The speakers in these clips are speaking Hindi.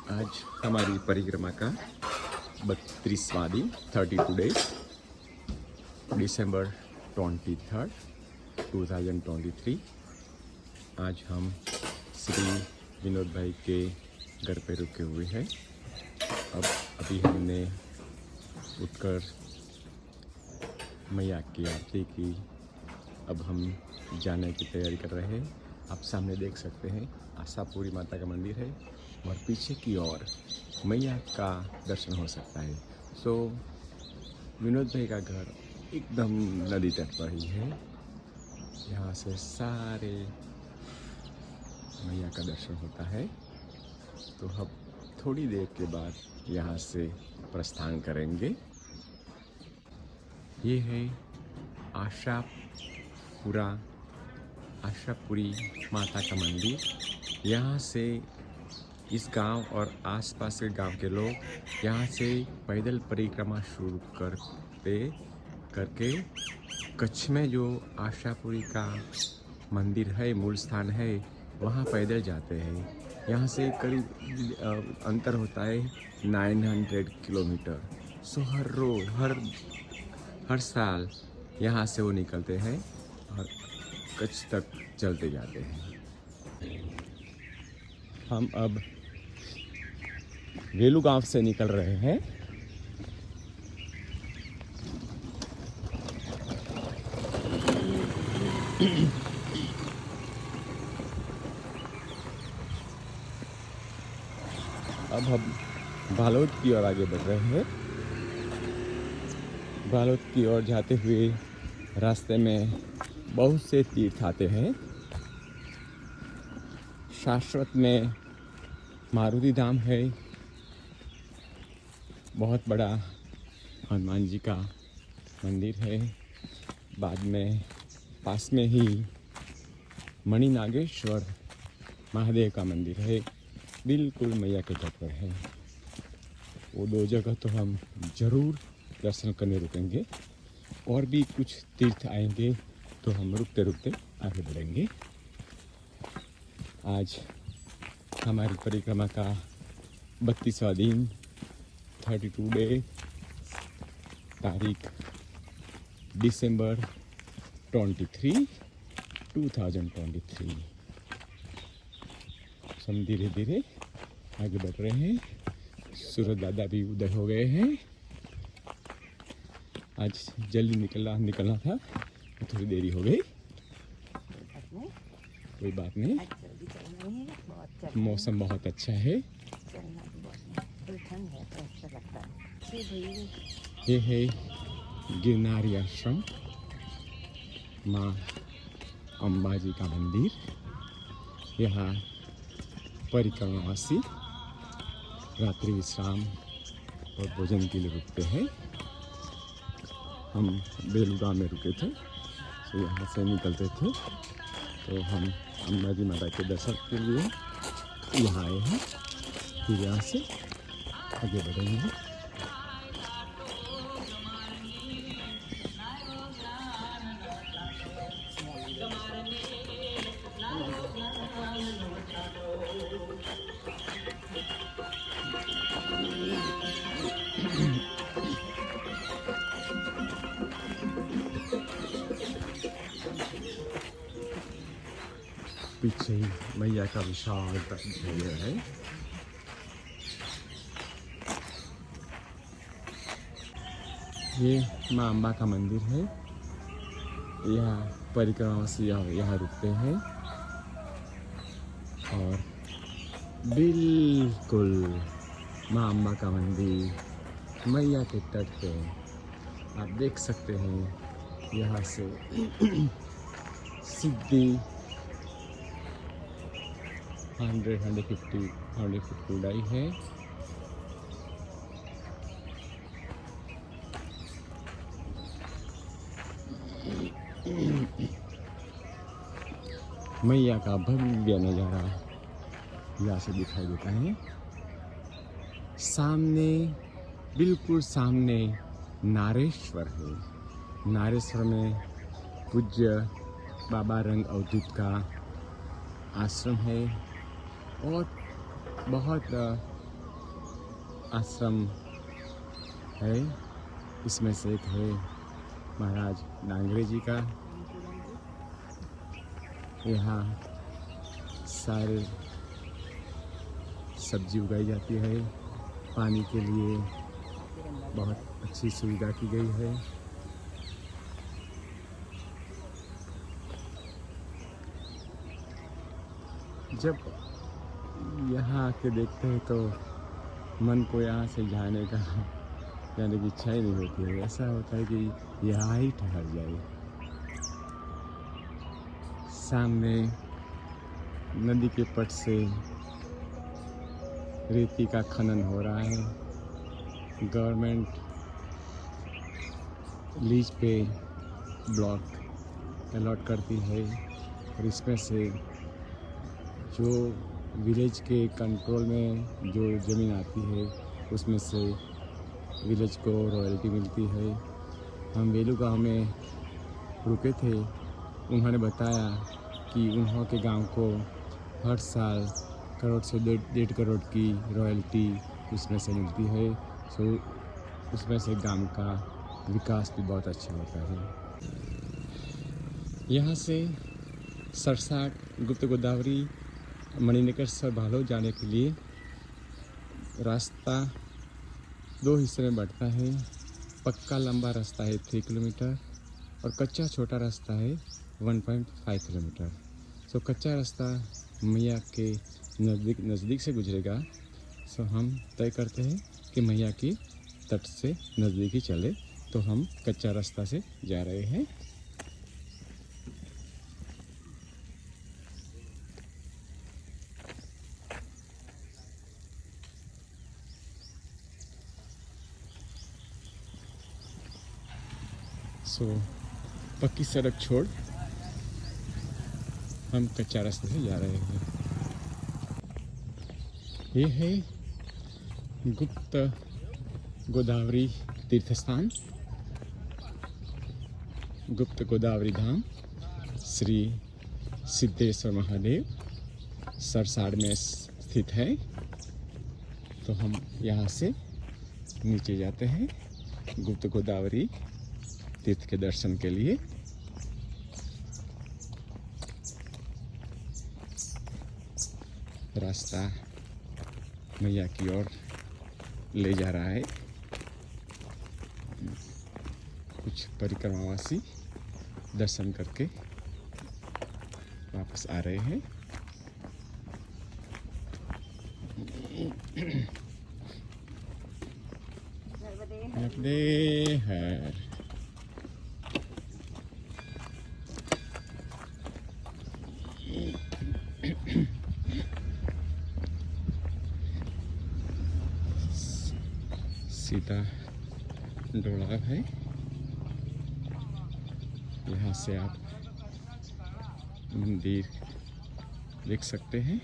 आज हमारी परिक्रमा का 32वां दिन 32 डेज दिसंबर 23 2023। आज हम श्री विनोद भाई के घर पे रुके हुए हैं। अभी हमने उठकर मैया की आरती की। अब हम जाने की तैयारी कर रहे हैं। आप सामने देख सकते हैं आशापुरी माता का मंदिर है और पीछे की ओर मैया का दर्शन हो सकता है। सो विनोद भाई का घर एकदम नदी तट पर ही है। यहाँ से सारे मैया का दर्शन होता है। तो हम थोड़ी देर के बाद यहाँ से प्रस्थान करेंगे। ये है आशापुरी माता का मंदिर। यहाँ से इस गांव और आसपास के गांव के लोग यहाँ से पैदल परिक्रमा शुरू करके कच्छ में जो आशापुरी का मंदिर है, मूल स्थान है, वहाँ पैदल जाते हैं। यहाँ से करीब अंतर होता है 900 किलोमीटर। सो हर साल यहाँ से वो निकलते हैं और कच्छ तक चलते जाते हैं। हम अब वेलू गांव से निकल रहे हैं। अब हम बालोद की ओर आगे बढ़ रहे हैं। बालोद की ओर जाते हुए रास्ते में बहुत से तीर्थ आते हैं। शाश्वत में मारुति धाम है, बहुत बड़ा हनुमान जी का मंदिर है। बाद में पास में ही मणिनागेश्वर महादेव का मंदिर है, बिल्कुल मैया के तट पर है। वो दो जगह तो हम जरूर दर्शन करने रुकेंगे। और भी कुछ तीर्थ आएंगे तो हम रुकते रुकते आगे बढ़ेंगे। आज हमारी परिक्रमा का 32वां दिन 32 डे, तारीख दिसंबर 23 2023। हम धीरे धीरे आगे बढ़ रहे हैं। सूरज दादा भी उदय हो गए हैं। आज जल्दी निकलना था, थोड़ी देरी हो गई। कोई बात नहीं, मौसम बहुत अच्छा है। ये है गिरनारी आश्रम, माँ अम्बाजी का मंदिर। यहाँ परिक्रमावासी रात्रि विश्राम और भोजन के लिए रुकते हैं। हम बेलू गाँव में रुके थे, तो यहाँ से निकलते थे तो हम अम्बाजी माता के दर्शन के लिए यहाँ आए हैं। फिर यहाँ से आगे बढ़ेंगे। पीछे ही मैया का विशाल मंदिर है। ये माँ अम्बा का मंदिर है। यहाँ परिक्रमावासी यहाँ रुकते हैं और बिल्कुल माँ अम्बा का मंदिर मैया के तट पे आप देख सकते हैं। यहाँ से सीधी 150 उड़ाई है। मैया का भव्य नज़ारा यहाँ से दिखाई देता है। सामने, बिल्कुल सामने नारेश्वर है। नारेश्वर में पूज्य बाबा रंग अवधूत का आश्रम है और बहुत आश्रम है। इसमें से एक है महाराज डांगरे जी का। यहाँ सारे सब्जी उगाई जाती है। पानी के लिए बहुत अच्छी सुविधा की गई है। जब यहाँ आके देखते हैं तो मन को यहाँ से जाने की इच्छा ही नहीं होती है। ऐसा होता है कि यहाँ ही ठहर जाए। सामने नदी के पट से रेती का खनन हो रहा है। गवर्नमेंट लीज पे ब्लॉक अलॉट करती है और इसमें से जो विलेज के कंट्रोल में जो ज़मीन आती है उसमें से विलेज को रॉयल्टी मिलती है। हम वेलू गाँव में रुके थे। उन्होंने बताया कि उन्होंने गांव को हर साल करोड़ से 1.5 करोड़ की रॉयल्टी उसमें से मिलती है। सो उसमें से गांव का विकास भी बहुत अच्छा होता है। यहाँ से सरसाट, गुप्त गोदावरी, मणिनगर सर भालो जाने के लिए रास्ता 2 हिस्से में बढ़ता है। पक्का लंबा रास्ता है 3 किलोमीटर और कच्चा छोटा रास्ता है 1.5 किलोमीटर। सो कच्चा रास्ता मैया के नज़दीक से गुजरेगा। सो हम तय करते हैं कि मैया की तट से नज़दीक ही चले, तो हम कच्चा रास्ता से जा रहे हैं। सो पक्की सड़क छोड़ हम कच्चा रास्ते से जा रहे हैं। ये है गुप्त गोदावरी तीर्थ स्थान, गुप्त गोदावरी धाम, श्री सिद्धेश्वर महादेव सरसाड़ में स्थित है। तो हम यहाँ से नीचे जाते हैं गुप्त गोदावरी तीर्थ के दर्शन के लिए। रास्ता मैया की ओर ले जा रहा है। कुछ परिक्रमावासी दर्शन करके वापस आ रहे हैं। सीता डोला है। यहाँ से आप मंदिर देख सकते हैं।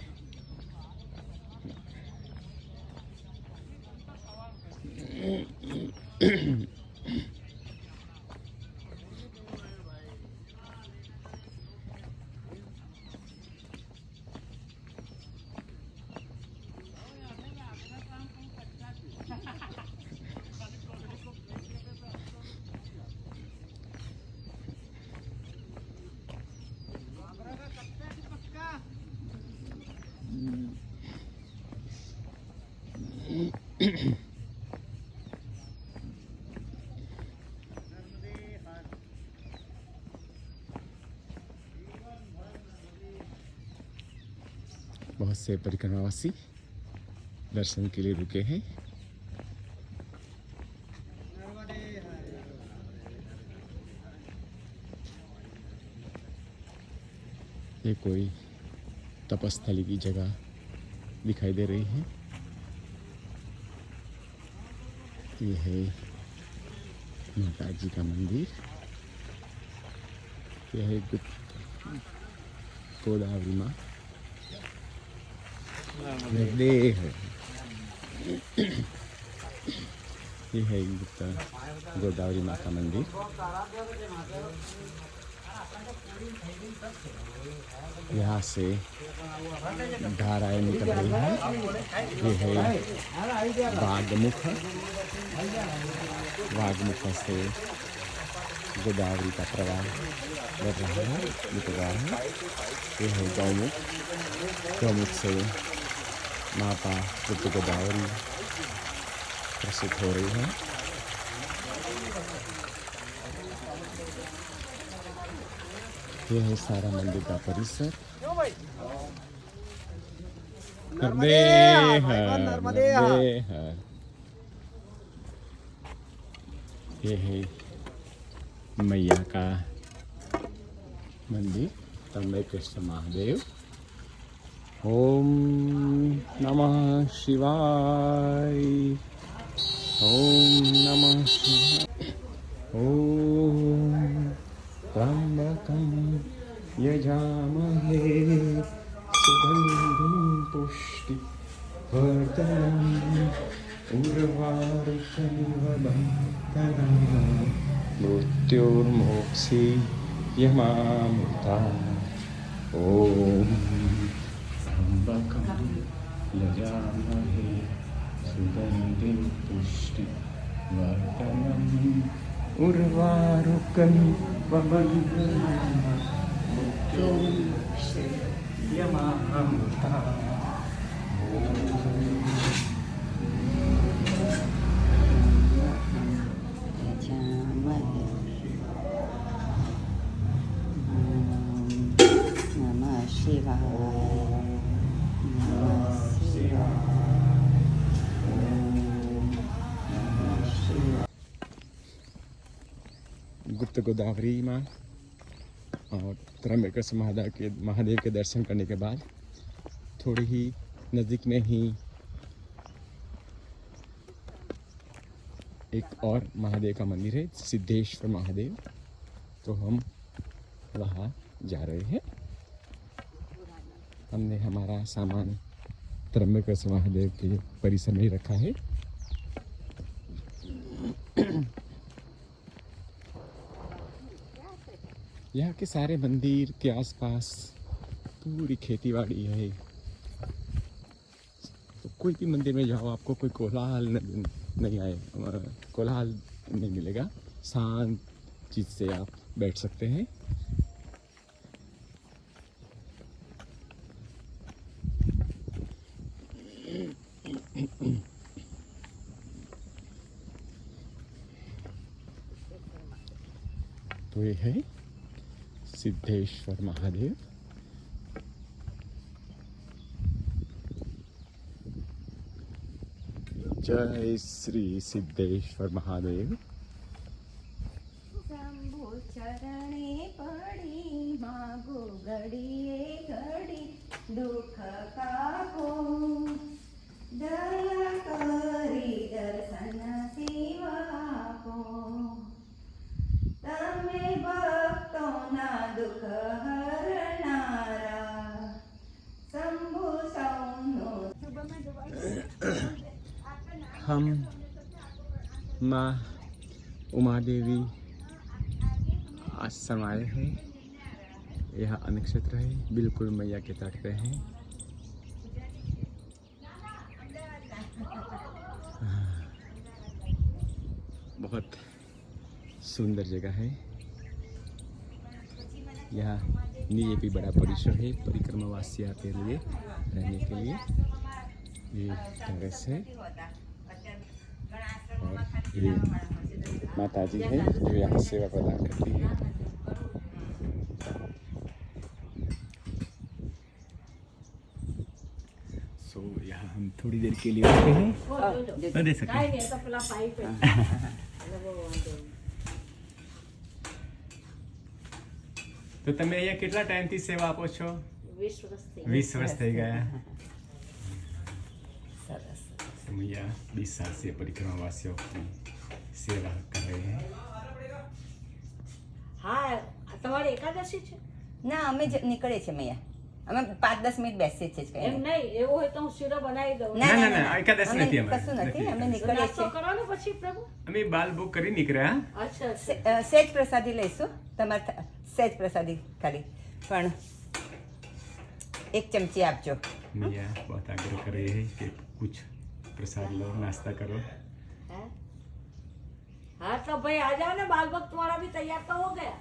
बहुत से परिक्रमावासी दर्शन के लिए रुके हैं। ये कोई तपस्थली की जगह दिखाई दे रही है। ये है माता जी का मंदिर। यह है गोदावरी माँ है। ये है गुप्ता गोदावरी माँ का मंदिर। यहाँ से धाराएं निकल रही है। ये है वागमुख। वागमुख से गोदावरी का प्रवाह बढ़ रहा है, निकल रहा है। ये है गौमुख। गौमुख से माता गुप्त गोदावरी प्रसिद्ध हो रही है। ये है सारा मंदिर का परिसर। नर्मदे हर। ये है मैया का मंदिर, त्र्यंबकेश्वर महादेव। ओम नमः शिवाय। ओम नमः शिवाय। ओम त्र्यंबकं यजामहे सुगन्धिं पुष्टिवर्धनम् उर्वारुकमिव बन्धनान् मृत्युर्मोक्षे यमामृतात्। ॐ त्र्यंबकं यजामहे सुगन्धिं पुष्टिवर्धनम् उर्वारुकमिव बन्धनान् मृत्युर्मोक्षे यमामृतात्। गुप्त गोदावरी माँ और त्र्यंबकेश्वर महादेव के दर्शन करने के बाद थोड़ी ही नज़दीक में ही एक और महादेव का मंदिर है, सिद्धेश्वर महादेव। तो हम वहाँ जा रहे हैं। हमने हमारा सामान त्र्यंबकेश्वर महादेव के परिसर में ही रखा है। यहाँ के सारे मंदिर के आसपास पूरी खेतीबाड़ी है। तो कोई भी मंदिर में जाओ आपको कोई कोलाहल नहीं आए, कोलाहल नहीं मिलेगा। शांत चीज से आप बैठ सकते हैं। तो ये है सिद्धेश्वर महादेव। जय श्री सिद्धेश्वर महादेव। शंभु चरणे पड़ी मागो घड़िए घड़ी दुख काको दया करी दर्शन सेवा को तमे भक्तों ना दुख हरनारा शंभु सौनो। हम माँ उमा देवी आश्रम आए हैं। यह अनक्षेत्र है, बिल्कुल मैया के तट पे है। बहुत सुंदर जगह है। यहाँ नीचे भी बड़ा परिसर है, परिक्रमावासी आते लिए रहने के लिए। ये टेरेस है और ये माता जी है जो यहाँ सेवा प्रदान करती है। सो यहाँ हम थोड़ी देर के लिए रुके हैं। दे सकें। તો તમે અહીંયા કેટલા ટાઈમથી સેવા આપો છો? 20 વર્ષ થઈ ગયા। मैया 20 साल से परिक्रमावासियों की सेवा कर रहे हैं। હા તમારે એકાદશી છે ના અમે નીકળે છે મૈયા, અમે 5-10 મિનિટ બેસીએ છીએ જ એમ કંઈ. નહીં, એવું હોય તો હું શીરો બનાવી દઉં. ના, ના, ના, ના, ના. એકાદશી અમે નથી અમારે. કશું નથી, અમે નથી. નીકળીએ નાસ્તો છીએ. કરવાનો પછી પ્રભુ. અમે બાલ બુક કરી નીકળ્યા. અચ્છા, અચ્છા. સહેજ પ્રસાદી લઈશું તમારે સહેજ પ્રસાદી ખાલી પણ 1 ચમચી આપજો. मैया बहुत आग्रह कर रही है कि कुछ प्रसाद लो, नाश्ता करो. हैं? हाँ तो भाई आ जाओ ना, बाल भक्त तुम्हारा भी तैयार तो हो गया.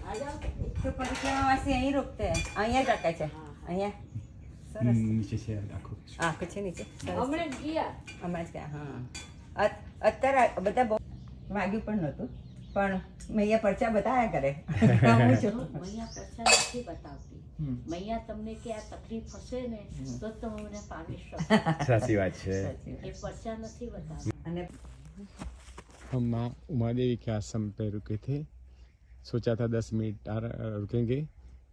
आ जाओ. તો પરિક્રમાવાસી અહીં રોકતે અહીંયા જ રખાય છે. અહીંયા સરસ. नीचे से आंखों આ છે નીચે સરસ. હમણાં જ ગયા. હમણાં જ ગયા. હા અત્યારે બધા બહુ વાગ્યું પણ નહોતું પણ મૈયા પરચા બતાવ્યા કરે. હું છું. મૈયા પ્રચાર નથી બતાવતી. મૈયા તમને કે આ તકલીફ હશે ને તો તમે મને પામી શકો. साची बात है. એ પરચા નથી બતાવતી. અને हम माँ उमा देवी के आश्रम पे रुके थे. सोचा था 10 मिनट रुकेंगे.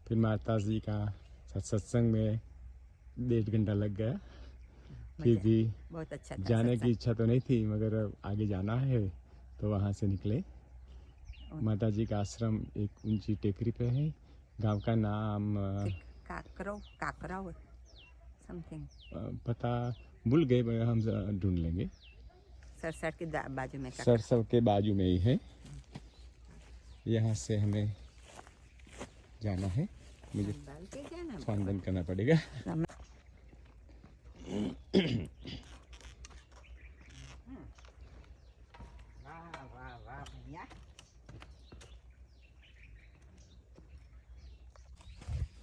फिर माता जी का सत्संग में 1.5 घंटा लग गया. फिर भी बहुत अच्छा था जाने की सत्संग. इच्छा तो नहीं थी, मगर आगे जाना है तो वहाँ से निकले. माता जी का आश्रम एक ऊंची टेकरी पे है. गांव का नाम કાકરાવ समथिंग पता भूल गए, मगर हम ढूंढ लेंगे. सरसट की बाजू में सरसव के बाजू में ही है. यहाँ से हमें जाना है. मुझे डाल के क्या ना स्वांदन करना पड़ेगा.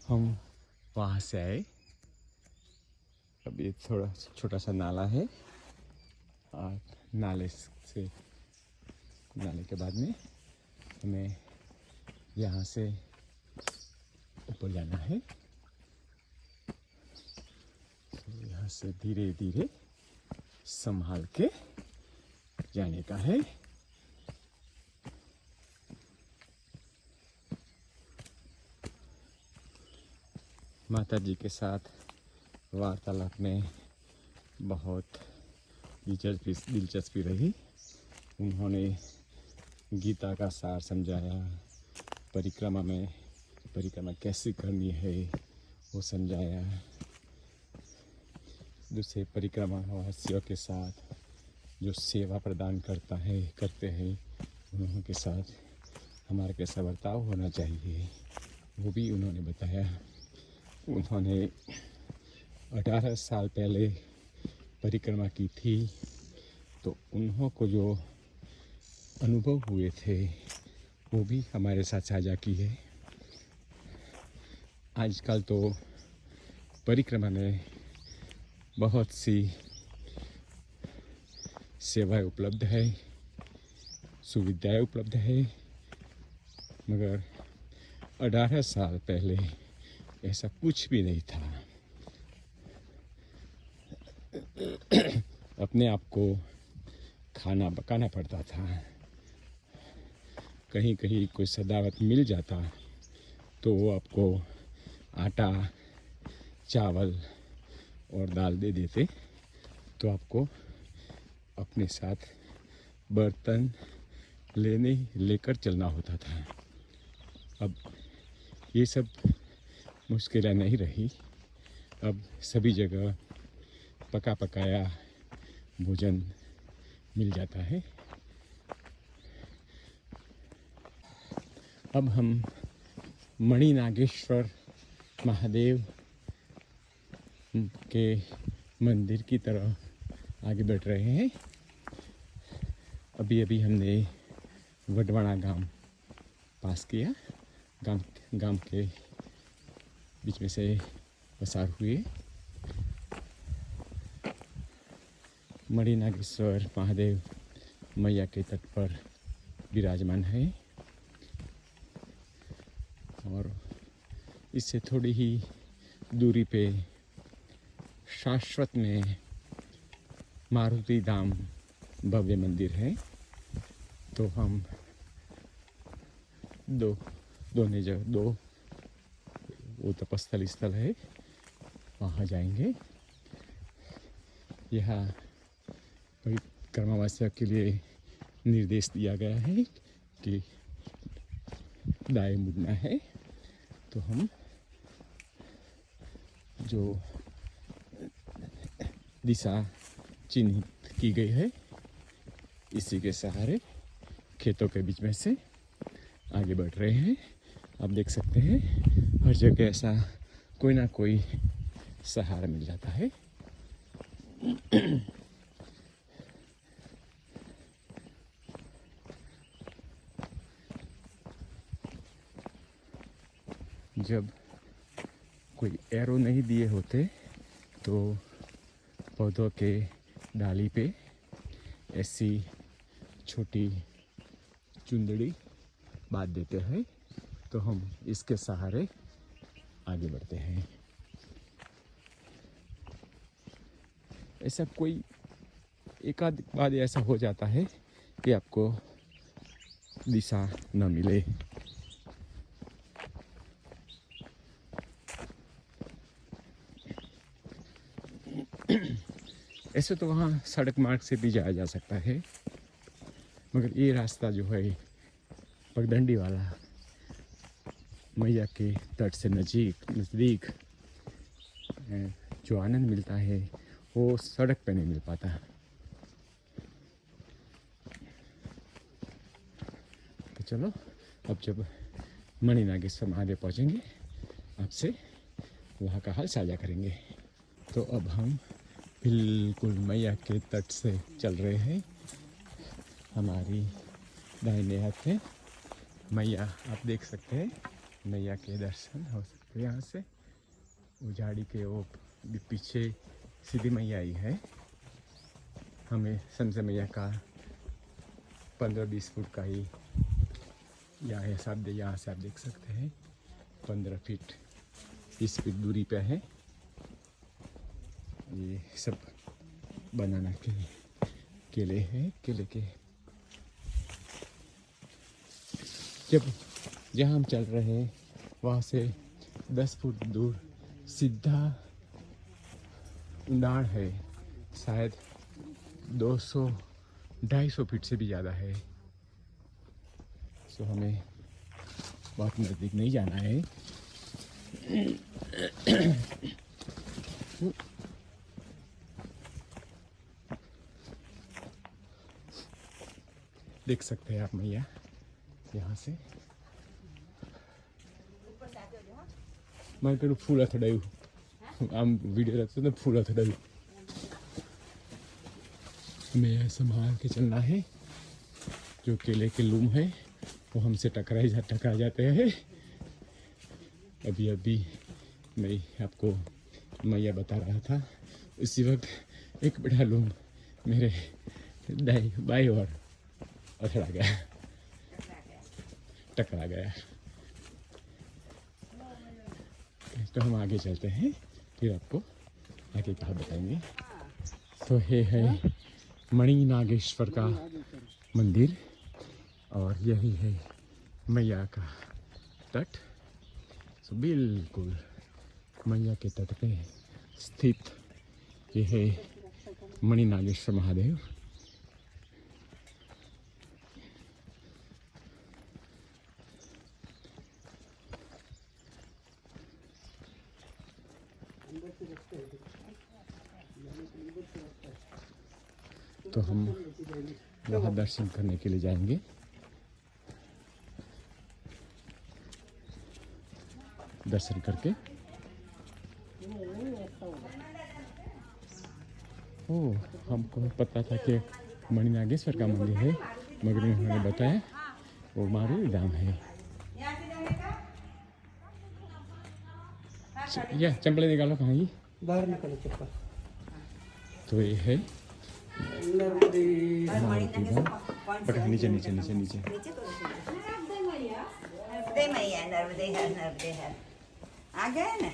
हम वहाँ से आए. अब ये थोड़ा छोटा सा नाला है और नाले के बाद में हमें यहाँ से ऊपर जाना है. तो यहाँ से धीरे धीरे संभाल के जाने का है. माता जी के साथ वार्तालाप में बहुत दिलचस्पी रही. उन्होंने गीता का सार समझाया. परिक्रमा कैसे करनी है वो समझाया. दूसरे परिक्रमा वासियों के साथ जो सेवा प्रदान करते हैं उन्होंने के साथ हमारा कैसा बर्ताव होना चाहिए वो भी उन्होंने बताया. उन्होंने 18 साल पहले परिक्रमा की थी, तो उन्हों को जो अनुभव हुए थे वो भी हमारे साथ साझा की है. आजकल तो परिक्रमा में बहुत सी सेवाएं उपलब्ध है, सुविधाएं उपलब्ध है, मगर 18 साल पहले ऐसा कुछ भी नहीं था. अपने आप को खाना पकाना पड़ता था. कहीं कहीं कोई सदावत मिल जाता तो वो आपको आटा, चावल और दाल दे देते, तो आपको अपने साथ बर्तन लेकर चलना होता था. अब ये सब मुश्किलें नहीं रही. अब सभी जगह पका पकाया भोजन मिल जाता है. अब हम मणिनागेश्वर महादेव के मंदिर की तरफ आगे बढ़ रहे हैं. अभी हमने वडवाणा गांव पास किया. गांव के बीच में से पसार हुए. मणिनागेश्वर महादेव मैया के तट पर विराजमान है और इससे थोड़ी ही दूरी पे शाश्वत में मारुति धाम भव्य मंदिर है. तो हम दो वो तपस्थल स्थल है, वहाँ जाएंगे. यहाँ परिक्रमावासियों के लिए निर्देश दिया गया है कि दाएं मुड़ना है, तो हम जो दिशा चिन्हित की गई है इसी के सहारे खेतों के बीच में से आगे बढ़ रहे हैं। आप देख सकते हैं हर जगह ऐसा कोई ना कोई सहारा मिल जाता है। जब कोई एरो नहीं दिए होते तो पौधों के डाली पे ऐसी छोटी चुंदड़ी बांध देते हैं, तो हम इसके सहारे आगे बढ़ते हैं। ऐसा कोई एक आध बार ऐसा हो जाता है कि आपको दिशा न मिले। ऐसे तो वहाँ सड़क मार्ग से भी जाया जा सकता है, मगर ये रास्ता जो है पगडंडी वाला मैया के तट से नज़दीक जो आनंद मिलता है वो सड़क पे नहीं मिल पाता। तो चलो अब जब मणि नागेश्वर महादेव पहुँचेंगे आपसे वहाँ का हाल साझा करेंगे। तो अब हम बिल्कुल मैया के तट से चल रहे हैं। हमारी दाहिने हाथ में मैया, आप देख सकते हैं मैया के दर्शन हो सकते हैं यहाँ से। उजाड़ी के वो पीछे सीधी मैया आई है। हमें समझे मैया का 15-20 फुट का ही यहाँ है, यहाँ से आप देख सकते हैं 15 फीट 20 फीट दूरी पे है। ये सब बनाना के केले हैं। केले के जहाँ हम चल रहे हैं वहाँ से 10 फुट दूर सीधा उड़ान है, शायद 200-250 फीट से भी ज़्यादा है। सो हमें बहुत नज़दीक नहीं जाना है। देख सकते हैं आप मैया यहाँ से। मैं करूँ फूल थोड़ा आम वीडियो रखते तो फूल थोड़ा हमें संभाल के चलना है। जो केले के लूम है वो हमसे टकरा जाते हैं। अभी मैं आपको मैया बता रहा था, उसी वक्त एक बड़ा लूम मेरे बाई और अथड़ा गया, टकरा गया। तो हम आगे चलते हैं, फिर आपको आगे कहा बताएंगे। तो ये है मणि नागेश्वर का मंदिर और यही है मैया का तट। तो बिल्कुल मैया के तट पे स्थित ये है मणि नागेश्वर महादेव। तो हम वहाँ दर्शन करने के लिए जाएंगे। दर्शन करके हमको पता था कि मणि नागेश्वर का मंदिर है, मगर उन्होंने बताया वो मारू धाम है। या चंपलें निकालो, कहाँ की बाहर निकलो चप्पल। तो ये है पकड़, नीचे नीचे नीचे नीचे। नर्मदे मैया, नर्मदे है आ गए ना।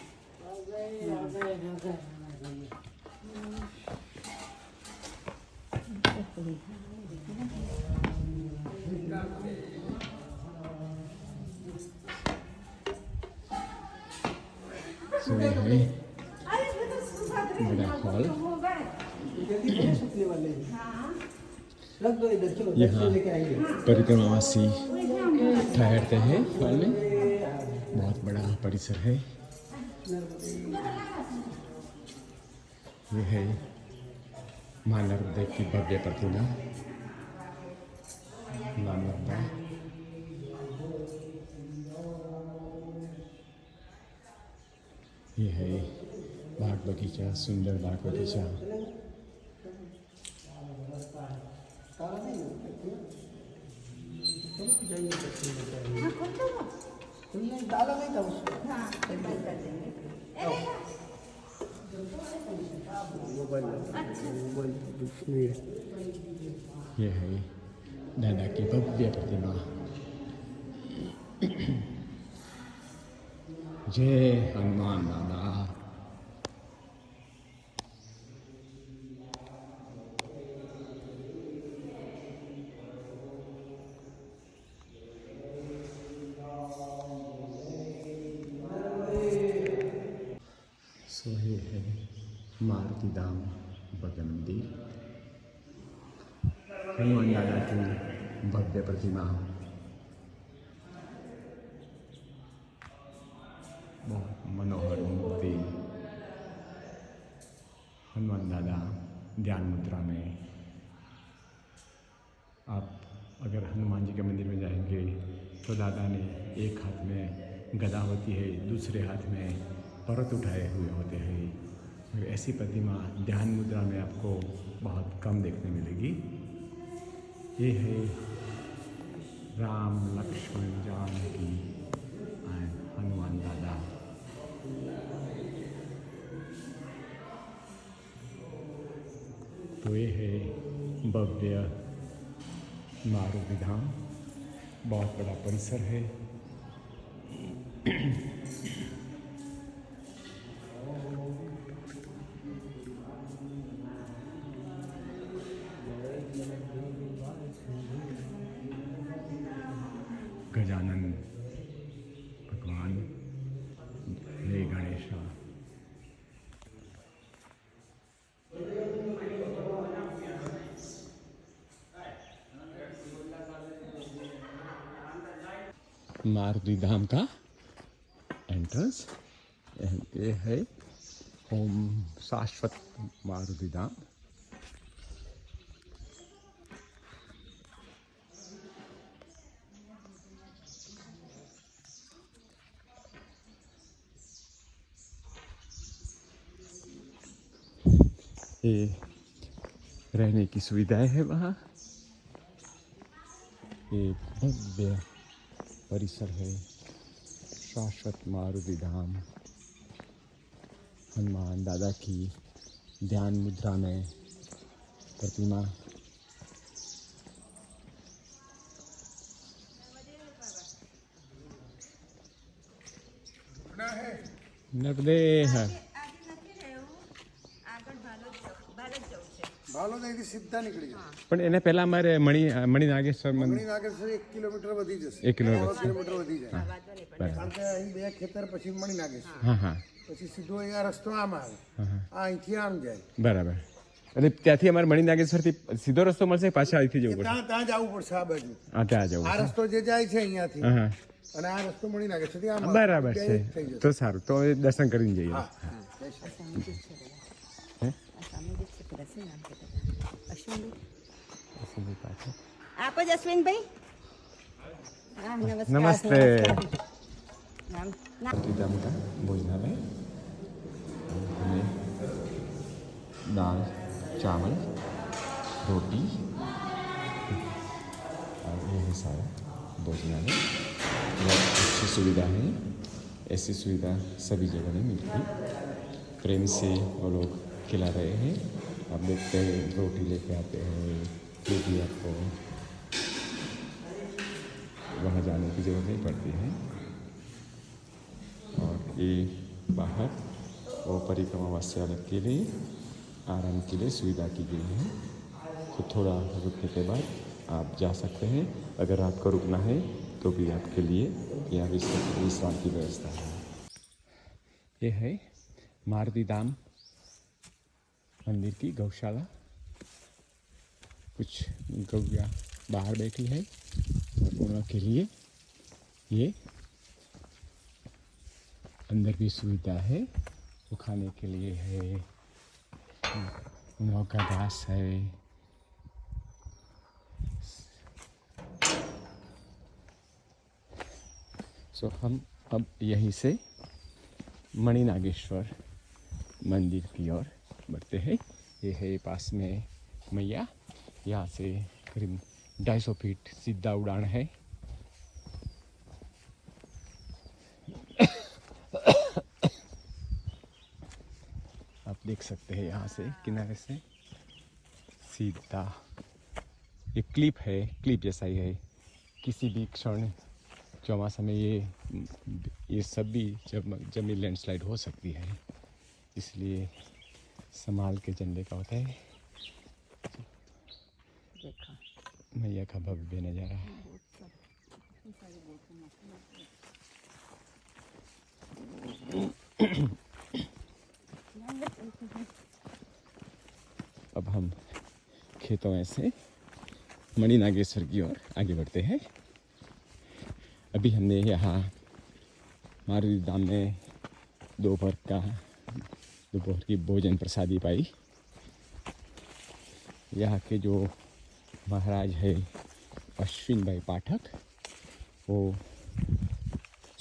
So ये है बड़ा हॉल। रख दो इधर, चलो यहाँ लेके आएंगे। परिक्रमावासी ठहरते हैं हॉल में। बहुत बड़ा परिसर है। ये है मां नर्मदे की भव्य प्रतिमा। मां नर्मदा। ये है बाग बगीचा, सुंदर बाग बगीचा। ये है दादा की भव्य प्रतिमा। जय हनुमान दादा। सो ये है मारुति धाम भव्य मंदिर। हनुमान दादा की भव्य प्रतिमा। बहुत मनोहर मूर्ति। हनुमान दादा ध्यान मुद्रा में। आप अगर हनुमान जी के मंदिर में जाएंगे तो दादा ने एक हाथ में गदा होती है, दूसरे हाथ में पर्वत उठाए हुए होते हैं। और ऐसी प्रतिमा ध्यान मुद्रा में आपको बहुत कम देखने मिलेगी। ये है राम लक्ष्मण जानकी एंड हनुमान दादा। तो ये है भव्य मारुति धाम। बहुत बड़ा परिसर है। गजानन भगवान हे गणेशा। मारुति धाम का एंट्रेंस ये है। ओम शाश्वत मारुति धाम। ये रहने की सुविधाएं है वहाँ। ये भव्य परिसर है। शाश्वत मारुति धाम। हनुमान दादा की ध्यान मुद्रा में प्रतिमा। नर्मदे है। ભાવનગર અહીંથી સીધા નીકળી જાય. પણ એને પહેલા અમારે મણી નાગેશ્વર મંદિર મણી નાગેશ્વર 1 કિલોમીટર વધી જશે. 1 કિલોમીટર. 1 કિલોમીટર વધી જાય. બરાબર. કારણ કે અહીં બે ખેતર પછી મણી નાગેશ્વર. હા હા પછી સીધો અહીંયા રસ્તો આમ આવે. આ અહીંથી આમ જાય. બરાબર. એટલે ત્યાંથી અમારે મણી નાગેશ્વરથી સીધો રસ્તો મળશે, પાછા અહીંથી જવું પડશે. ત્યાં જવું પડશે આ બાજુ. હા ત્યાં જવું આ પડશે. રસ્તો જે જાય છે અહીંયાથી હા હા અને આ રસ્તો મણી નાગેશ્વરથી આમ બરાબર બે છે. થઈ જશે. તો સારું, તો હવે દર્શન કરીને જઈએ. હા જય શ્રી અશ્વિનભાઈ પાછળ આપ જ અશ્વિનભાઈ? હા નમસ્કાર. નમસ્તે. નામ सीधा मोटा भोजनालय में दाल चावल रोटी और ये है सारा भोजनालय। बहुत अच्छी सुविधा है। ऐसी सुविधा सभी जगह नहीं मिलती। प्रेम से वो लोग खिला रहे हैं। आप देखते हैं रोटी लेके आते हैं, फिर भी आपको वहाँ जाने की ज़रूरत नहीं पड़ती है। और ये बाहर वो परिक्रमा वाले के लिए आराम के लिए सुविधा की गई है। तो थोड़ा रुकने के बाद आप जा सकते हैं। अगर आपको रुकना है तो भी आपके लिए यहाँ विश्राम की व्यवस्था है। ये है मारुति धाम मंदिर की गौशाला। कुछ गौया बाहर बैठी है और उनके लिए ये अंदर भी सुविधा है, वो खाने के लिए है, उनका घास है। सो हम अब यहीं से मणिनागेश्वर मंदिर की ओर बढ़ते हैं। ये है पास में मैया, यहाँ से करीब 250 फीट सीधा उड़ान है। आप देख सकते हैं यहाँ से किनारे से सीधा, ये क्लिप है, क्लिप जैसा ही है। किसी भी क्षण चौमासा में ये सब भी जमीन लैंडस्लाइड हो सकती है, इसलिए संभाल के चलने का होता है। मैया का भव्य नज़ारा है। अब हम खेतों में से मणिनागेश्वर की ओर आगे बढ़ते हैं। अभी हमने यहाँ मारुति धाम में दोपहर की भोजन प्रसादी पाई। यहाँ के जो महाराज है अश्विन भाई पाठक, वो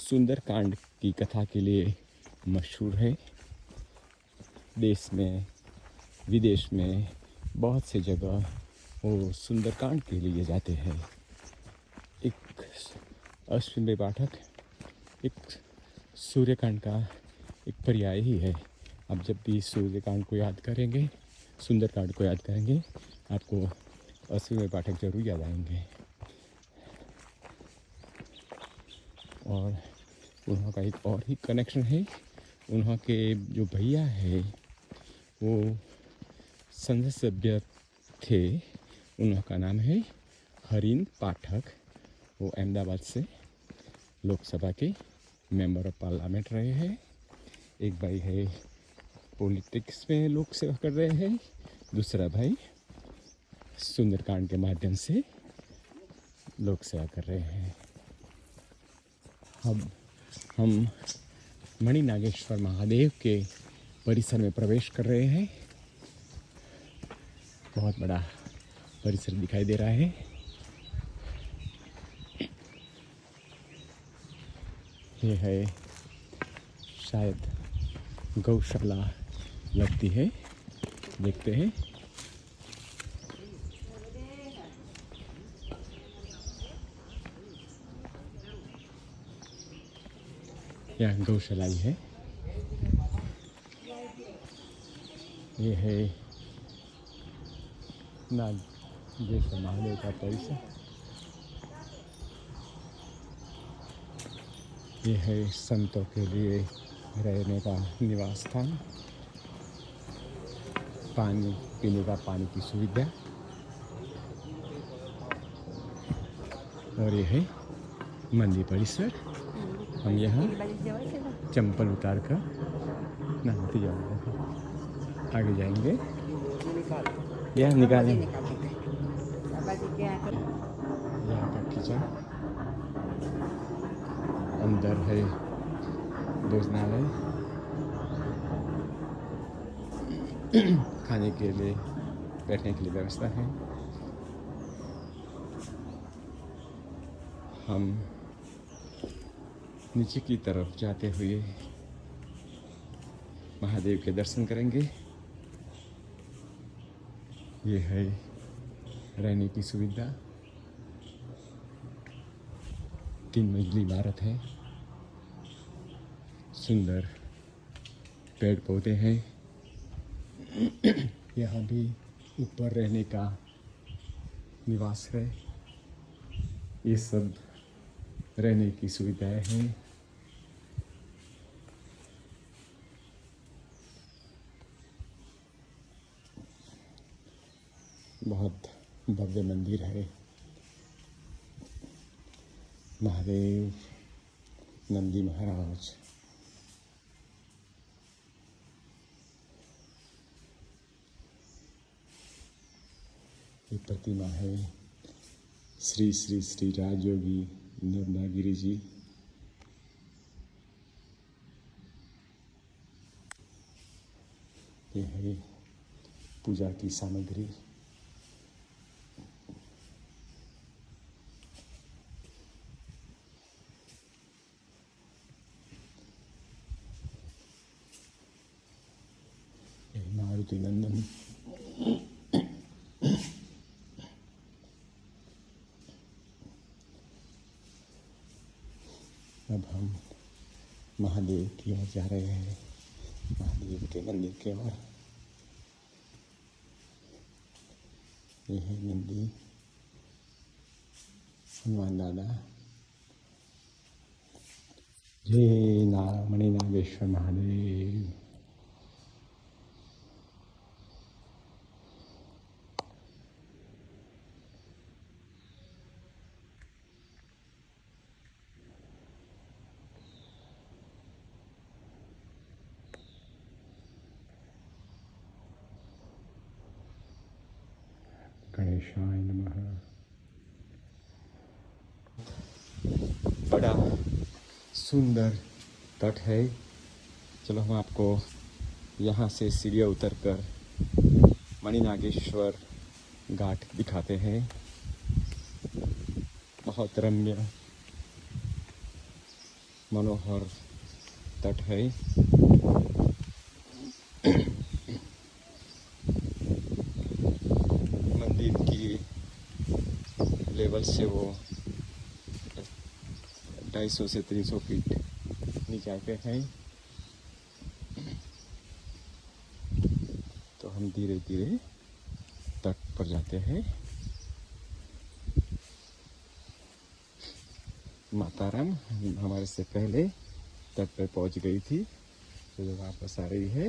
सुंदरकांड की कथा के लिए मशहूर है। देश में विदेश में बहुत से जगह वो सुंदरकांड के लिए जाते हैं। एक अश्विन भाई पाठक एक सूर्यकांड का एक पर्याय ही है। आप जब भी सूर्यकांड को याद करेंगे, सुंदरकांड को याद करेंगे, आपको अश्विन भाई पाठक जरूर याद आएंगे। और उन्हों का एक और ही कनेक्शन है, उन्हों के जो भैया है वो संसद सभ्य थे, उन्हों का नाम है हरिन पाठक। वो अहमदाबाद से लोकसभा के मेंबर ऑफ पार्लियामेंट रहे हैं। एक भाई है पॉलिटिक्स में लोक सेवा कर रहे हैं, दूसरा भाई सुंदरकांड के माध्यम से लोक सेवा कर रहे हैं। अब हम मणिनागेश्वर महादेव के परिसर में प्रवेश कर रहे हैं। बहुत बड़ा परिसर दिखाई दे रहा है। ये है शायद गौशाला लगती है, देखते हैं। यहाँ गौशाला ही है। ये है नागेश्वर महादेव का परिसर। ये है संतों के लिए रहने का निवास स्थान, पानी पीने का पानी की सुविधा। और ये है मंदिर परिसर। हम यहाँ चंपल उतार कर नहाते जाएंगे, आगे जाएंगे। यह निकालें यहाँ का किचन, अंदर है भोजनालय, खाने के लिए बैठने के लिए व्यवस्था है। हम नीचे की तरफ जाते हुए महादेव के दर्शन करेंगे। ये है रहने की सुविधा, 3 मंजिली इमारत है, सुंदर पेड़ पौधे हैं। यहाँ भी ऊपर रहने का निवास है। ये सब रहने की सुविधाएं हैं। बहुत भव्य मंदिर है। महादेव, नंदी महाराज, ये प्रतिमा है श्री श्री श्री राजयोगी निर्मला गिरी जी। ये है पूजा की सामग्री। ये मारुति नंदन। अब हम महादेव की ओर जा रहे हैं, महादेव के मंदिर की ओर। ये है मंदिर हनुमान दादा। जय मणिनागेश्वर महादेव। गणेशाय नमः। बड़ा सुंदर तट है। चलो हम आपको यहाँ से सीढ़ियाँ उतरकर मणिनागेश्वर घाट दिखाते हैं। बहुत रम्य मनोहर तट है। मंदिर की लेवल से वो 250 से 300 फीट नीचे पे हैं। तो हम धीरे धीरे तट पर जाते हैं। माता राम हमारे से पहले तट पर पहुंच गई थी, तो जो वापस आ रही है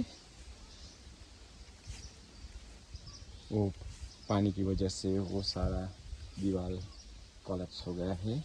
वो पानी की वजह से वो सारा दीवार कोलैप्स हो गया है।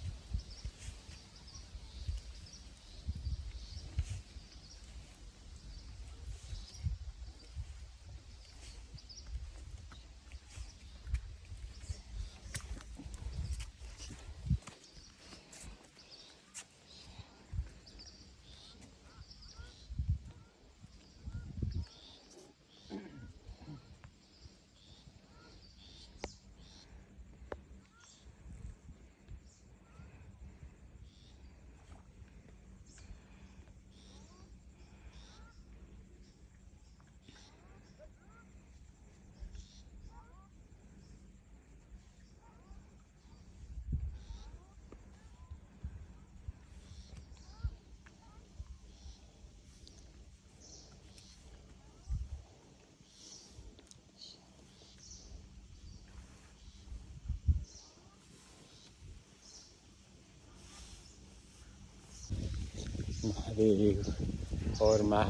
महादेव और माँ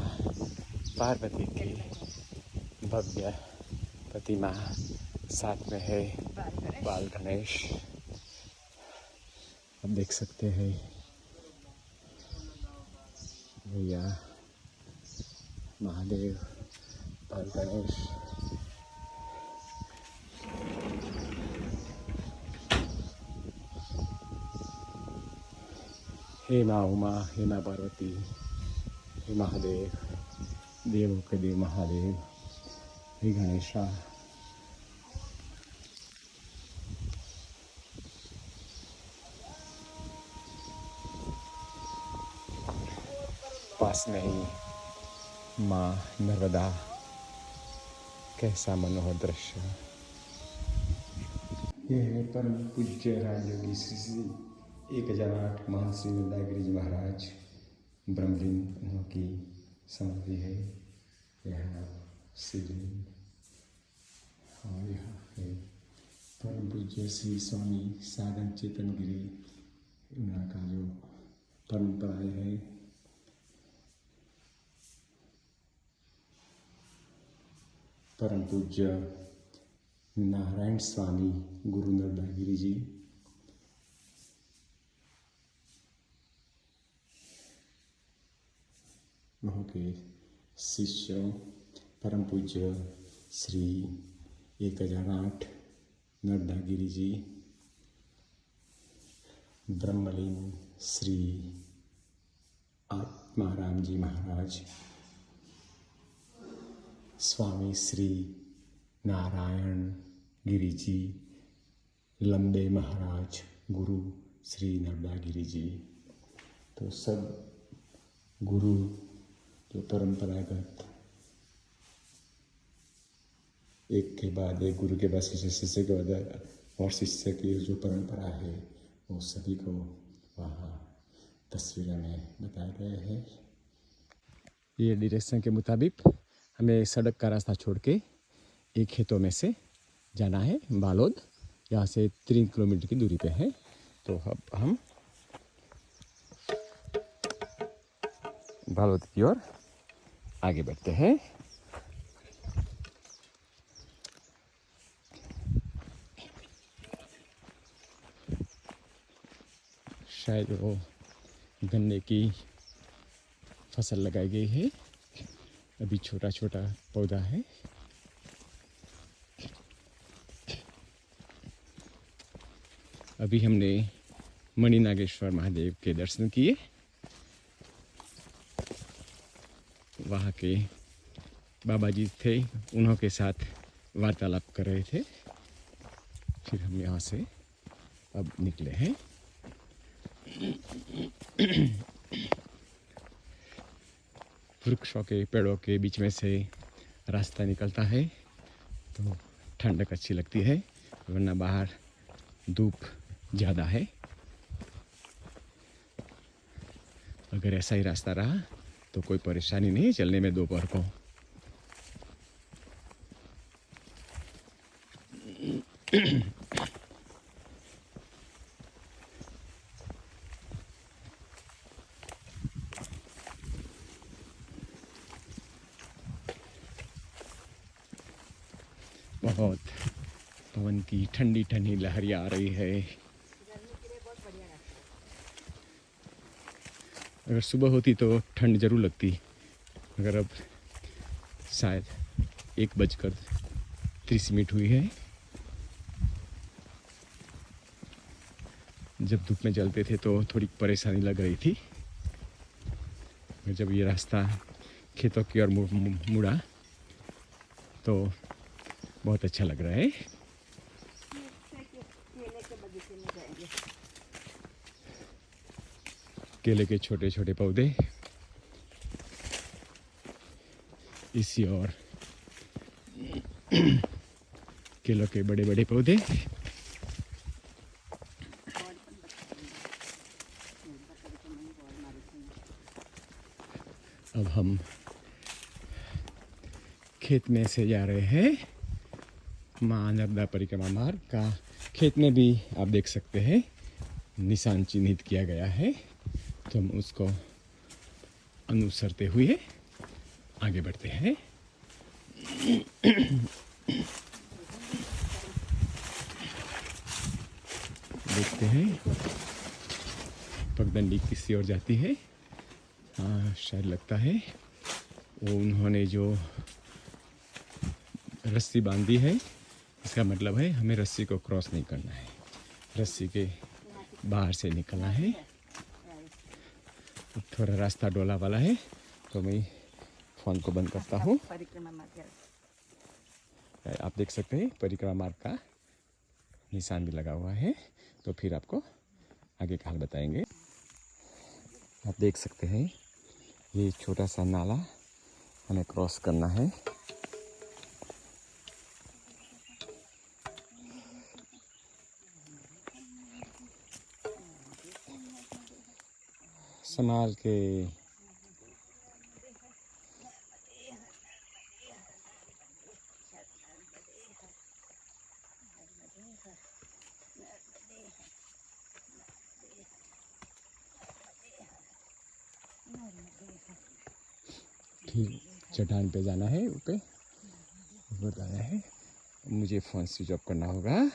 पार्वती की भव्य प्रतिमा साथ में है। बाल गणेश आप देख सकते हैं। भैया महादेव, बाल गणेश। हे माँ उमा, हे माँ पार्वती, हे महादेव, देवों के देव महादेव, हे गणेशा। पास में ही माँ नर्मदा। कैसा मनोहर दृश्य। ये है परम पूज्य राजयोगी श्री श्री 1008 महान श्री नंदागिरी जी महाराज ब्रह्मलिंग, उनकी समाधि है। यह शिवलिंग और यहाँ है परम पूज्य श्री स्वामी साधन चेतन गिरी, उनका जो परंपराएं है। परम पूज्य नारायण स्वामी गुरु नंदागिरी जी, वहाँ के शिष्य परम पूज्य श्री 1008 नंदागिरी जी, ब्रह्मलीन श्री आत्माराम जी महाराज, स्वामी श्री नारायण गिरी जी, लंबे महाराज गुरु श्री नर्मदा गिरी जी। तो सब गुरु जो परंपरागत एक के बाद एक, गुरु के बाद शिष्य के बाद और शिष्य की जो परंपरा है वो सभी को वहाँ तस्वीरों में बताए गए हैं। ये डायरेक्शन के मुताबिक हमें सड़क का रास्ता छोड़ के एक खेतों में से जाना है बालोद। यहाँ से 3 किलोमीटर की दूरी पे है। तो अब हम बालोद की ओर आगे बढ़ते हैं। शायद वो गन्ने की फसल लगाई गई है। अभी छोटा छोटा पौधा है। अभी हमने मणिनागेश्वर महादेव के दर्शन किए। वहाँ के बाबा जी थे, उन्हों के साथ वार्तालाप कर रहे थे। फिर हम यहाँ से अब निकले हैं। वृक्षों के पेड़ों के बीच में से रास्ता निकलता है तो ठंडक अच्छी लगती है, वरना बाहर धूप ज़्यादा है। अगर ऐसा ही रास्ता रहा तो कोई परेशानी नहीं चलने में दोपहर को। बहुत पवन की ठंडी ठंडी लहरें आ रही है। अगर सुबह होती तो ठंड जरूर लगती, मगर अब शायद 1:30 हुई है। जब धूप में चलते थे तो थोड़ी परेशानी लग रही थी, जब ये रास्ता खेतों की ओर मुड़ा तो बहुत अच्छा लग रहा है। केले के छोटे छोटे पौधे इसी और केलों के बड़े बड़े पौधे। अब हम खेत में से जा रहे हैं। माँ नर्मदा परिक्रमा मार्ग का खेत में भी आप देख सकते हैं निशान चिन्हित किया गया है। तो हम उसको अनुसरते हुए आगे बढ़ते हैं। देखते हैं पगडंडी किसी और जाती है। हाँ, शायद लगता है वो उन्होंने जो रस्सी बांधी है, इसका मतलब है हमें रस्सी को क्रॉस नहीं करना है, रस्सी के बाहर से निकलना है। थोड़ा रास्ता डोला वाला है तो मैं फ़ोन को बंद करता हूँ। आप देख सकते हैं परिक्रमा मार्ग का निशान भी लगा हुआ है। तो फिर आपको आगे का हाल बताएंगे। आप देख सकते हैं ये छोटा सा नाला हमें क्रॉस करना है। संभाल के। फिर चट्टान पे जाना है, ऊपर जाना है। मुझे फ़ोन स्विच ऑफ करना होगा।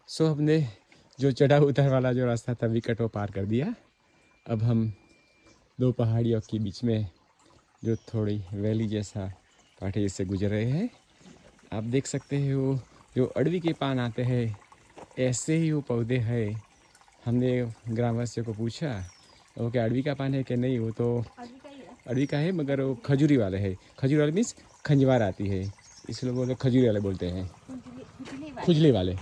सो हमने जो चढ़ाव उतार वाला जो रास्ता था विकट वो पार कर दिया। अब हम 2 पहाड़ियों के बीच में जो थोड़ी वैली जैसा पार्टी से गुजर रहे हैं। आप देख सकते हैं वो जो अड़वी के पान आते हैं, ऐसे ही वो पौधे हैं। हमने ग्रामवासियों को पूछा वो क्या अड़वी का पान है कि नहीं, वो तो अरबी का है मगर वो खजूरी वाले है। खजूरी वाले मीन्स खंजवार आती है, इसलिए वो लोग खजूरी वाले बोलते हैं। खुजली वाले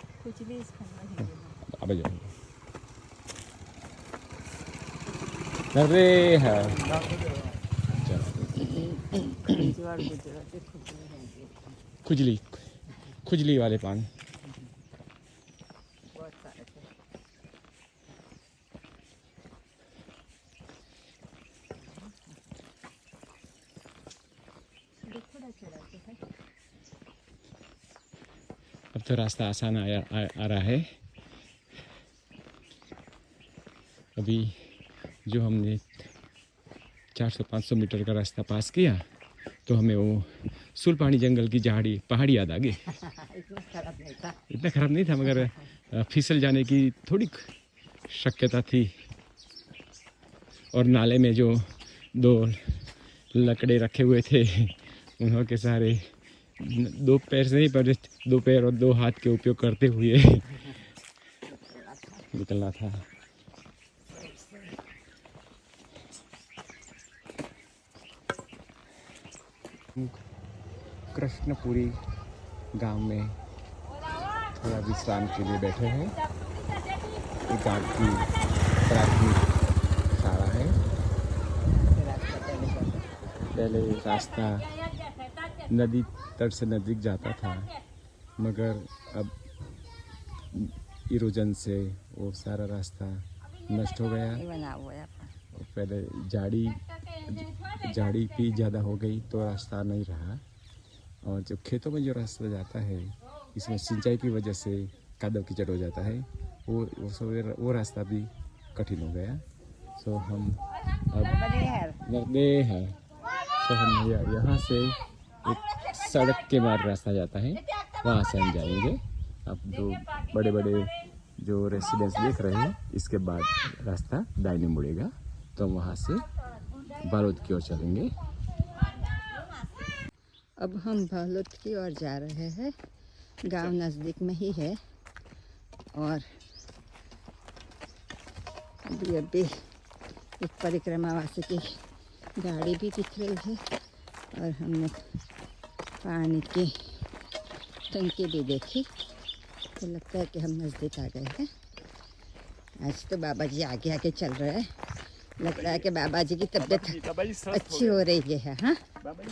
अब जाओ। अरे हाँ खुजली, खुजली वाले पान। अब तो रास्ता आसान आ रहा है। अभी जो हमने 400-500 मीटर का रास्ता पास किया तो हमें वो सुलपानी जंगल की पहाड़ी याद आ गई। इतना खराब नहीं था मगर फिसल जाने की थोड़ी शक्यता थी। और नाले में जो 2 लकड़े रखे हुए थे उन्हों के सहारे 2 पैर से नहीं पर 2 पैर और 2 हाथ के उपयोग करते हुए निकलना था। कृष्णपुरी गांव में थोड़ा विश्राम के लिए बैठे हैं। ये गांव की प्राथमिक शाला है। पहले रास्ता नदी तट से नजदीक जाता था मगर अब इरोजन से वो सारा रास्ता नष्ट हो गया। पहले झाड़ी भी ज़्यादा हो गई तो रास्ता नहीं रहा। और जब खेतों में जो रास्ता जाता है इसमें सिंचाई की वजह से कादव कीचड़ हो जाता है, वो रास्ता भी कठिन हो गया। सो हम अब नर्दे है। तो हम यहाँ से एक सड़क के मार्ग रास्ता जाता है, वहाँ से हम जाएंगे। अब जो बड़े बड़े जो रेसिडेंस देख रहे हैं इसके बाद रास्ता दाहिने मुड़ेगा तो वहाँ से बालोद की ओर चलेंगे। अब हम बालोद की ओर जा रहे हैं। गांव नज़दीक में ही है और अभी एक परिक्रमावासी की गाड़ी भी दिख रही है और हमने पानी की टंकी भी देखी तो लगता है कि हम नज़दीक आ गए हैं। आज तो बाबा जी आगे आगे चल रहे हैं। लग रहा है कि बाबा जी की तबीयत अच्छी हो रही है। हाँ, बाबा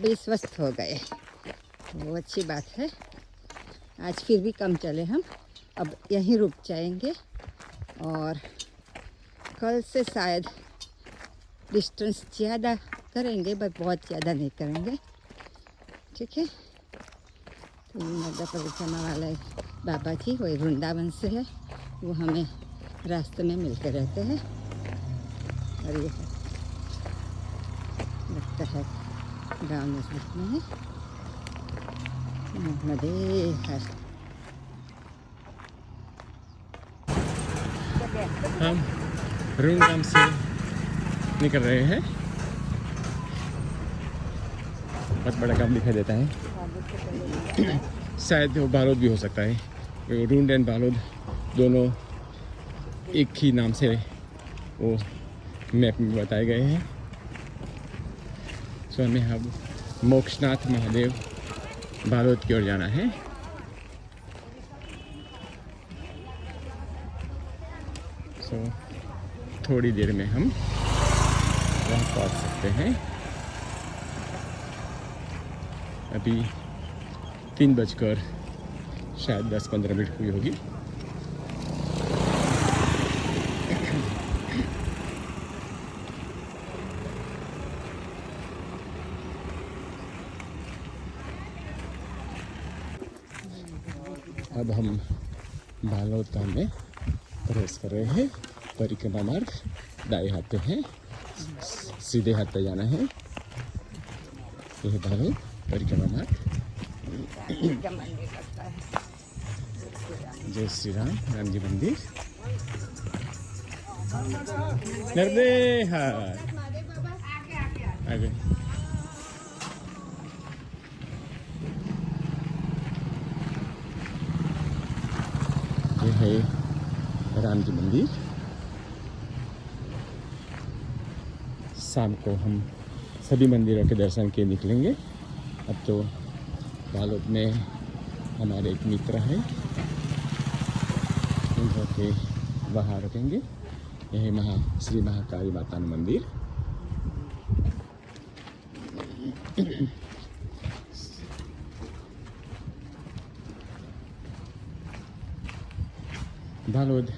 जी स्वस्थ हो गए, वो अच्छी बात है। आज फिर भी कम चले हम, अब यहीं रुक जाएंगे और कल से शायद डिस्टेंस ज़्यादा करेंगे, बस बहुत ज़्यादा नहीं करेंगे। ठीक है। तो नर्मदा परिक्रमा वाले बाबा जी वही वृंदावन से है, वो हमें रास्ते में मिलते रहते हैं। और ये लगता है गाँव नज़दीक में है। नदी है। हम रुंगाम से निकल रहे हैं। बहुत बड़ा गांव दिखाई देता है। शायद वो बालोद भी हो सकता है। रूंड एंड बालोद दोनों एक ही नाम से वो मैप में बताए गए हैं। सो हमें अब मोक्षनाथ महादेव बालोद की ओर जाना है। सो थोड़ी देर में हम वहाँ पहुँच सकते हैं। अभी 3 बजकर शायद 10-15 मिनट हुई होगी। अब हम बालोद गाँव में प्रवेश कर रहे हैं। परिक्रमा मार्ग दाएं हाथ पे है, सीधे हाथ पे जाना है। यह बालोद परिक्रमा मार्ग। जय श्री राम, राम जी मंदिर। नर्मदे हार आगे। ये है राम जी मंदिर। शाम को हम सभी मंदिरों के दर्शन किए निकलेंगे। अब तो बालोद में हमारे एक मित्र हैं, उनको के वहाँ रुकेंगे। यही श्री महाकाली माता मंदिर। बालोद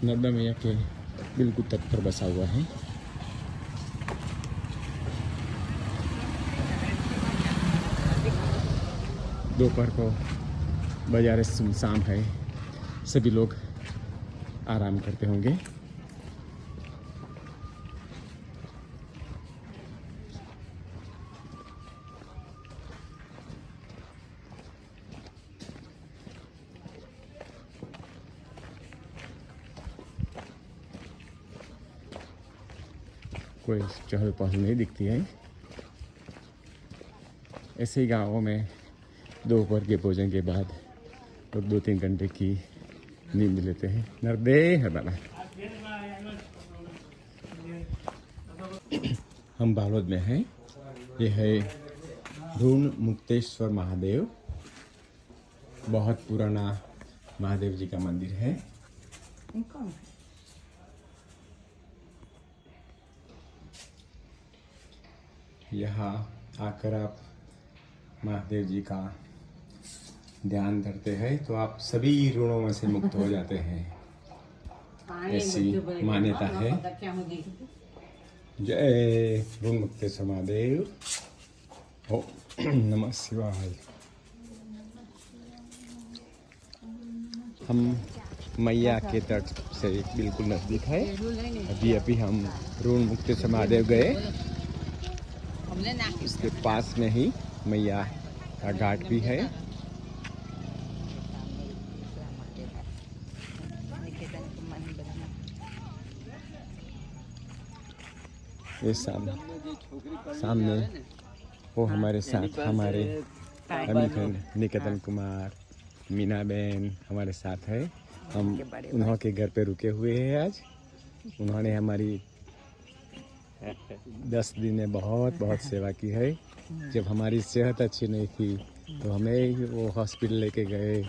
नर्मदा मैया के बिल्कुल तट पर बसा हुआ है। दोपहर को बाजार सुनसान है, सभी लोग आराम करते होंगे। कोई चहल पहल नहीं दिखती है। ऐसे ही गाँवों में दोपहर के भोजन के बाद लोग 2-3 घंटे की नींद लेते हैं। नर्दे है बना। हम बालोद में हैं। ये है ऋण मुक्तेश्वर महादेव, बहुत पुराना महादेव जी का मंदिर है। यहाँ आकर आप महादेव जी का ध्यान धरते हैं तो आप सभी ऋणों में से मुक्त हो जाते हैं, ऐसी मान्यता है। जय ऋण मुक्तेश्वर महादेव। ओ नमः शिवाय। हम मैया के तट से बिल्कुल नजदीक है। अभी हम ऋण मुक्तेश्वर महादेव गए, इसके पास में ही मैया का घाट भी है। ये सामने वो हमारे साथ हमारे निकेतन कुमार, मीना बहन हमारे साथ है। हम उन्हों के घर पे रुके हुए हैं आज। उन्होंने हमारी 10 दिन में बहुत सेवा की है। जब हमारी सेहत अच्छी नहीं थी तो हमें वो हॉस्पिटल लेके गए,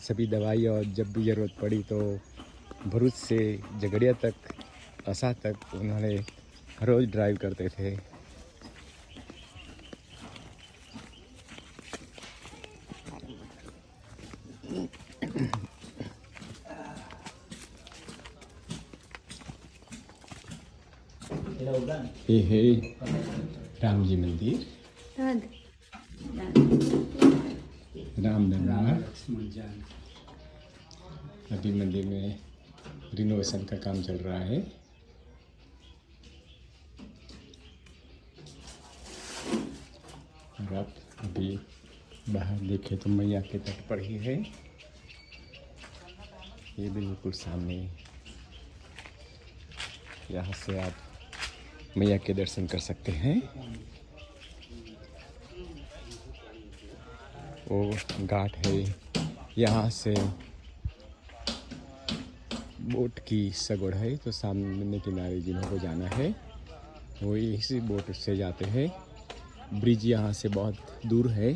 सभी दवाई, और जब भी ज़रूरत पड़ी तो भरूच से झगड़िया तक, असा तक उन्होंने रोज़ ड्राइव करते थे। ये है राम जी मंदिर, राम दरबार। अभी मंदिर में रिनोवेशन का काम चल रहा है। और आप अभी बाहर देखें तो मैया के तट पर ही है। ये बिल्कुल सामने, यहाँ से आप मैया के दर्शन कर सकते हैं। वो घाट है, यहाँ से बोट की सगवड़ है, तो सामने किनारे जिन्हों को जाना है वो इसी बोट से जाते हैं। ब्रिज यहाँ से बहुत दूर है,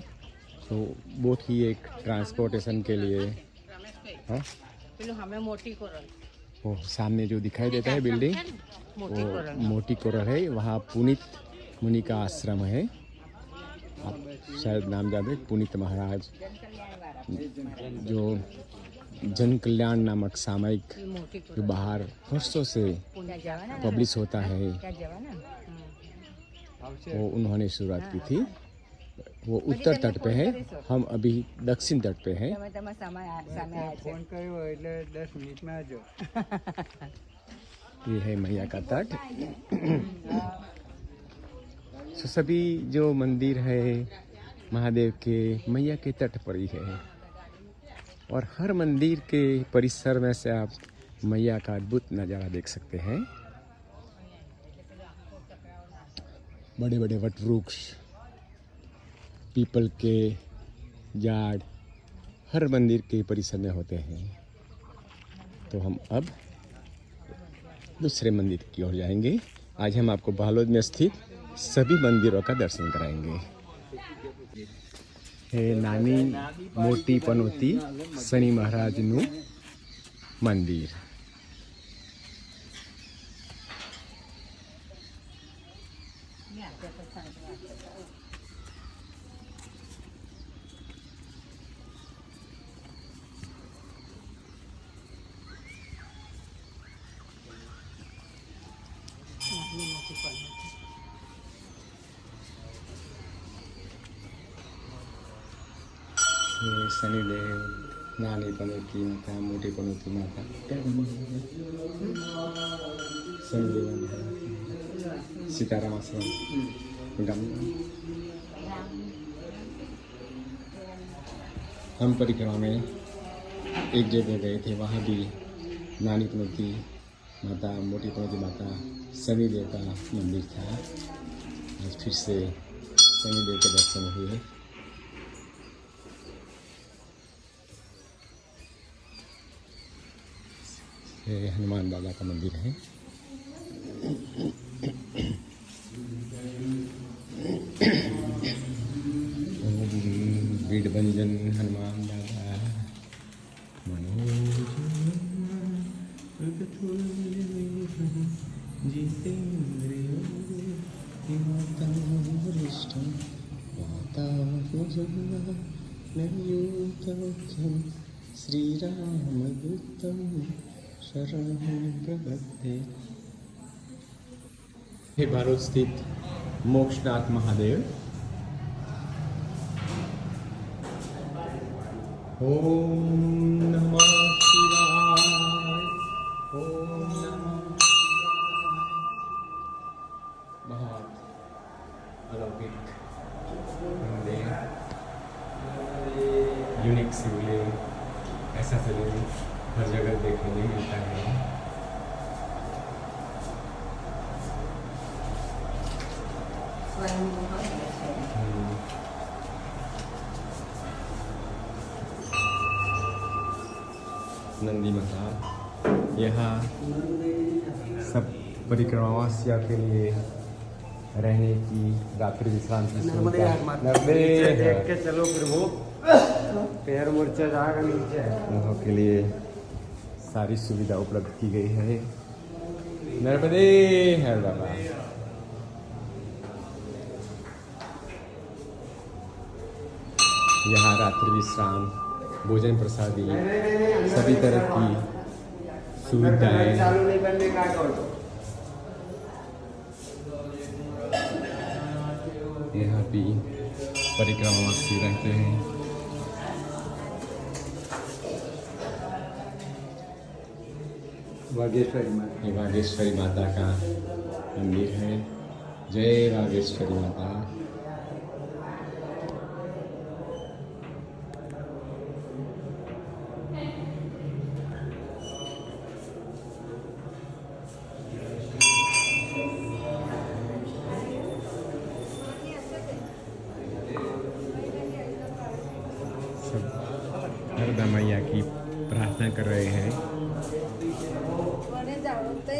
तो बोट ही एक ट्रांसपोर्टेशन के लिए। हाँ, वो सामने जो दिखाई देता है बिल्डिंग, वो मोटी कोरल है। वहाँ पुनीत मुनि का आश्रम है। आप शायद नाम जानते, पुनीत महाराज, जो जन कल्याण नामक सामयिक जो बाहर वर्षों से पब्लिश होता है, वो उन्होंने शुरुआत की थी। वो उत्तर तट पे है, हम अभी दक्षिण तट पे हैं। ये है मैया का तट। तो सभी जो मंदिर है महादेव के, मैया के तट पर ही है। और हर मंदिर के परिसर में से आप मैया का अद्भुत नज़ारा देख सकते हैं। बड़े बड़े वट वृक्ष, पीपल के झाड़ हर मंदिर के परिसर में होते हैं। तो हम अब दूसरे मंदिर की ओर जाएंगे। आज हम आपको बालोद में स्थित सभी मंदिरों का दर्शन कराएंगे। हे नानी मोटी पनोती शनि महाराजનું મંદિર। शनिदेव नानी पनोती माता मोटी पनोती माता शनिदेव सीताराम आश्रम हम परिक्रमा में एक जगह गए थे, वहाँ भी नानी पनोती माता मोटी पनोती माता शनिदेव का मंदिर था। आज फिर से शनिदेव के दर्शन हुए। ये हनुमान दादा का मंदिर है। बीडभंजन हनुमान दादा मनोज जितेंद्रिय श्रीरामदूतम शरणं प्रपद्ये। हे बालोद स्थित मोक्षनाथ महादेव। ओम नमः शिवाय। ओम नमः शिवाय। बहुत अलौकिक मंदिर, यूनिक शिवलिंग, ऐसा शिवलिंग हर जगह देखने नहीं मिलता है। नंदी माता यहाँ सब परिक्रमावासियों के लिए रहने की रात्रि विश्राम की देख के चलो प्रभु, पैर मुर्चा जाएगा नीचे। उन्हों के लिए सारी सुविधा उपलब्ध की गई है। नर्मदे हर बाबा। यहाँ रात्रि विश्राम, भोजन प्रसादी, सभी तरह की सुविधाएं। चालू नहीं करने का करो। यहाँ भी परिक्रमावासी रहते हैं। ये वागेश्वरी माता का मंदिर है। जय वागेश्वरी माता। शारदा मैया की प्रार्थना कर रहे हैं।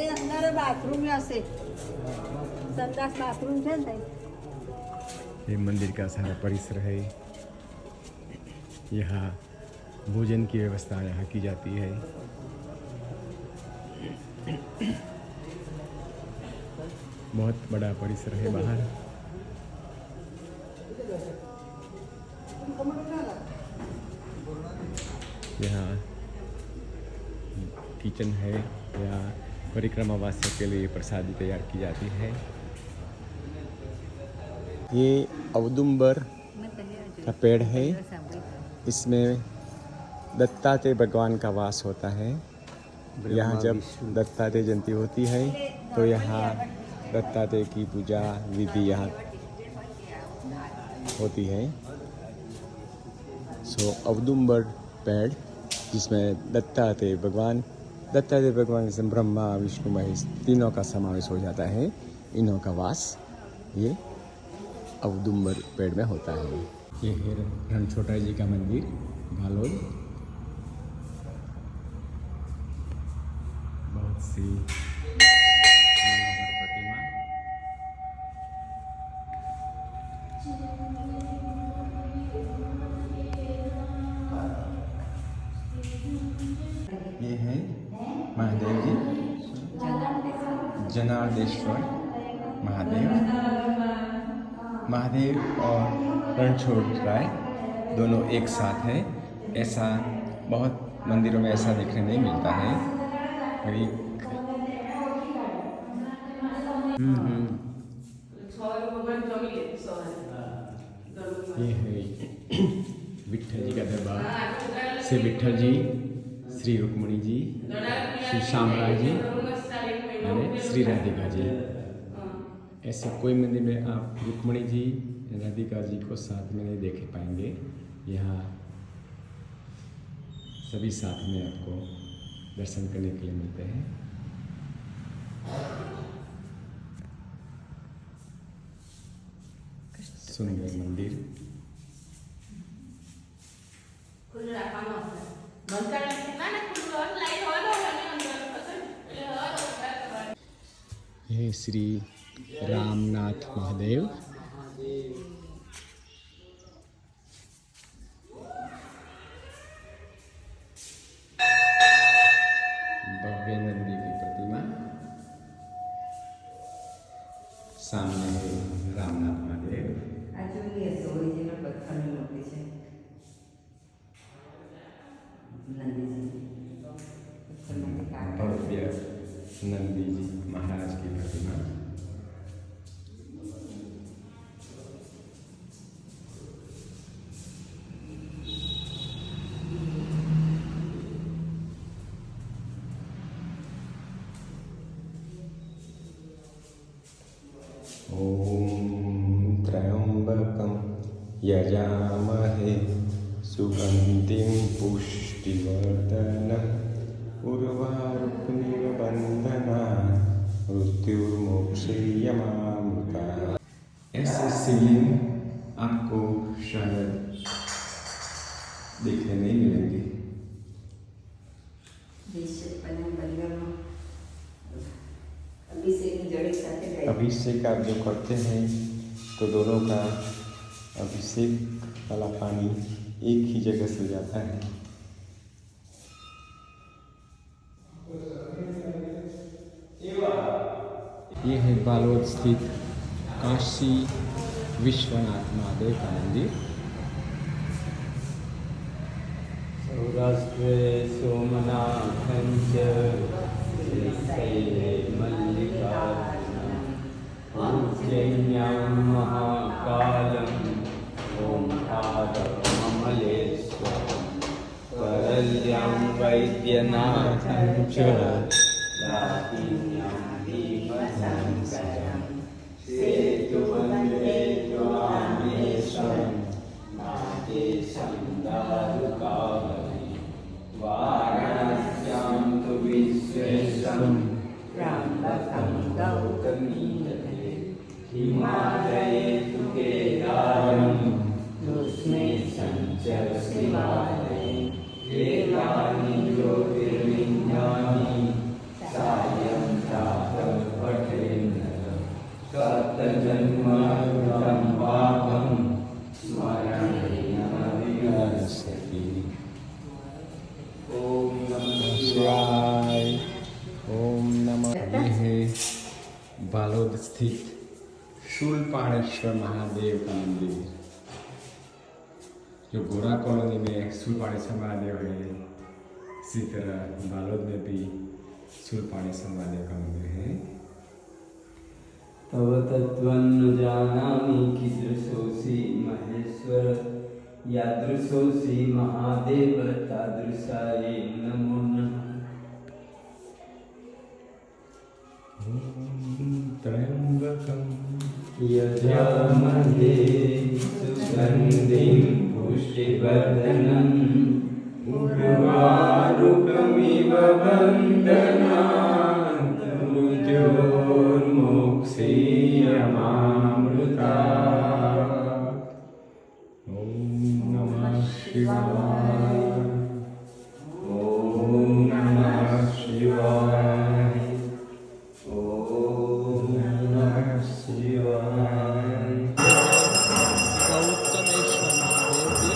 अंदर बाथरूम से संडास बाथरूम है। ये मंदिर का सारा परिसर है। यहाँ भोजन की व्यवस्था यहाँ की जाती है। बहुत बड़ा परिसर है बाहर। यहाँ किचन है। यहाँ परिक्रमावासियों के लिए प्रसादी तैयार की जाती है। ये औदुंबर का पेड़ है। इसमें दत्तात्रेय भगवान का वास होता है। यहाँ जब दत्तात्रेय जयंती होती है तो यहाँ दत्तात्रेय की पूजा विधि यहाँ होती है। सो औदुंबर पेड़, जिसमें दत्तात्रेय भगवान से ब्रह्मा विष्णु महेश तीनों का समावेश हो जाता है। इन्हों का वास ये औदुंबर पेड़ में होता है। ये है रणछोटा जी का मंदिर बालोद। बहुत सी ये है महादेव जी, जनार्देश्वर महादेव। महादेव और रणछोड़राय दोनों एक साथ है। ऐसा बहुत मंदिरों में ऐसा देखने नहीं मिलता है। ये है विठल जी का दरबार। श्री विठल जी, श्री रुक्मणी जी, श्री श्यामराय जी और श्री राधिका जी। ऐसे कोई मंदिर में आप रुक्मणी जी, राधिका जी को साथ में नहीं देख पाएंगे। यहाँ सभी साथ में आपको दर्शन करने के लिए मिलते हैं। सुंदर मंदिर। ये श्री रामनाथ महादेव। भव्य नंदी की प्रतिमा। सामने है रामनाथ महादेव। भव्य नंदी जी महाराज की प्रतिमा। ओम त्र्यंबकं यजामहे सुगंधिं पुष्टिवर्धनम् उर्वारुकमिव बन्धनान् मृत्युर्मोक्षयमामृतात्। ऐसे शिवलिंग आपको शायद देखने नहीं मिलेंगे। अभिषेक आप जो करते हैं तो दोनों का अभिषेक वाला पानी एक ही जगह से जाता है। ये है बालोद स्थित काशी विश्वनाथ महादेव का मंदिर। सौराष्ट्रे सोमनाथं च श्रीशैले मल्लिकार्जुनं उज्जयिन्यां महाकालं ओंकारममलेश्वरं करल्यां वैद्यनाथं च लाहिन्यां भीमशङ्करं सेतुवन्दे त्वामेश्वरं नागेशं दारुकावली वाराणस्यां तु विश्वेशं त्र्यम्बकं गौतमीतटे हिमालये तु केदारं कृष्णेशं च शिवालये एतानि ज्योतिर्लिङ्गानि सायं प्रातः पठेन्नरं सप्तजन्मकृतं पापं स्मरणेन विनश्यति। ओम नमः शिवाय। ओम नमः। ये है बालोद स्थित शूलपाणेश्वर महादेव का मंदिर। जो गोरा कॉलोनी में शूलपाणेश्वर महादेव है, इसी तरह बालोद में भी शूलपाणेश्वर महादेव का मंदिर है। तव तत्त्वं न जानामि कीदृशोऽसि महेश्वर यादृशोऽसि महादेव तादृशाय नमो नमः। त्र्यंबकं यजामहे सुगन्धिं पुष्टिवर्धनम् उर्वारुकमिव बन्धनात् मृत्योर्मोक्षयमामृतात्। ॐ नमः शिवाय। ॐ नमः शिवाय। ॐ नमः शिवाय। गौतमेश्वर महादेव जी।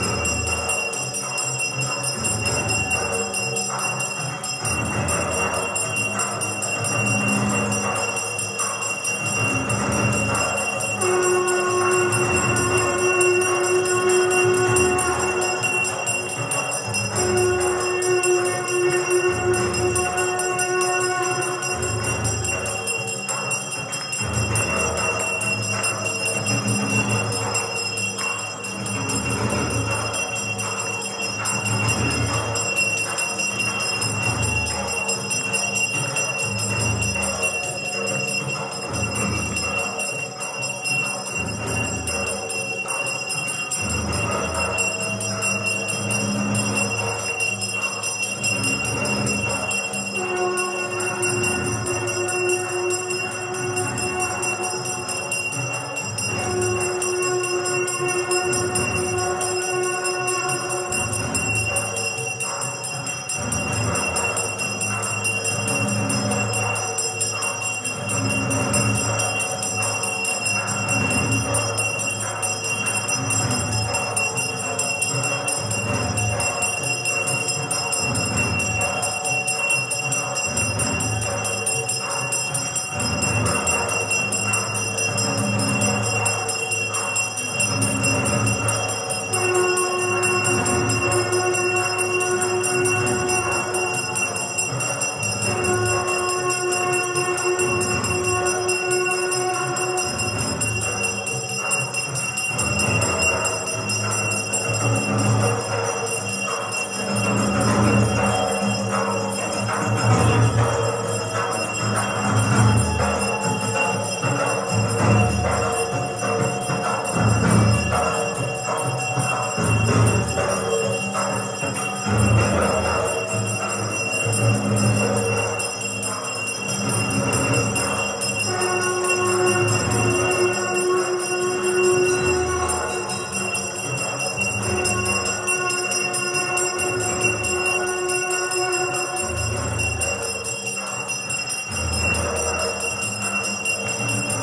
हाँ